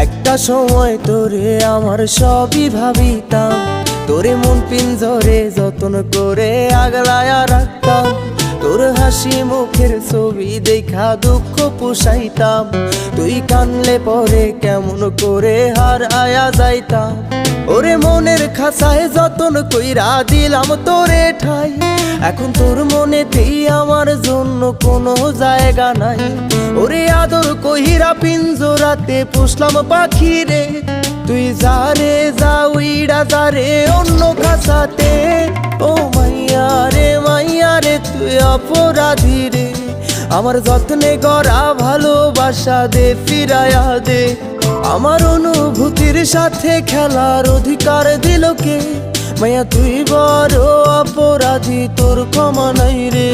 একটা সময় তোরে আমার সবই ভাবিতাম, তোরে মন পিঞ্জরে যতন করে আগলায়া রাখতাম। তোর হাসি মুখের ছবি দেখা দুঃখ পুষাইতাম, তুই কানলে পরে কেমন করে হার আয়া যাইতাম। ওরে মনের খাঁচায় যতন কইরা দিলাম তোরে ঠাই, এখন তোর মনেতেই আমার জন্য কোনো জায়গা নাই। ওরে আদর কইরা পিঞ্জরাতে পুষলাম পাখি রে, তুই যারে যা উইড়া যারে অন্য খাঁচাতে। ও মাইয়া রে তুই অপরাধী রে, আমার যত্নে গড়া ভালোবাসা দে ফিরায়া দে। আমার অনুভূতির সাথে খেলার অধিকার দিল কে? মাইয়া তুই বড় অপরাধী, তোর ক্ষমা নাই রে।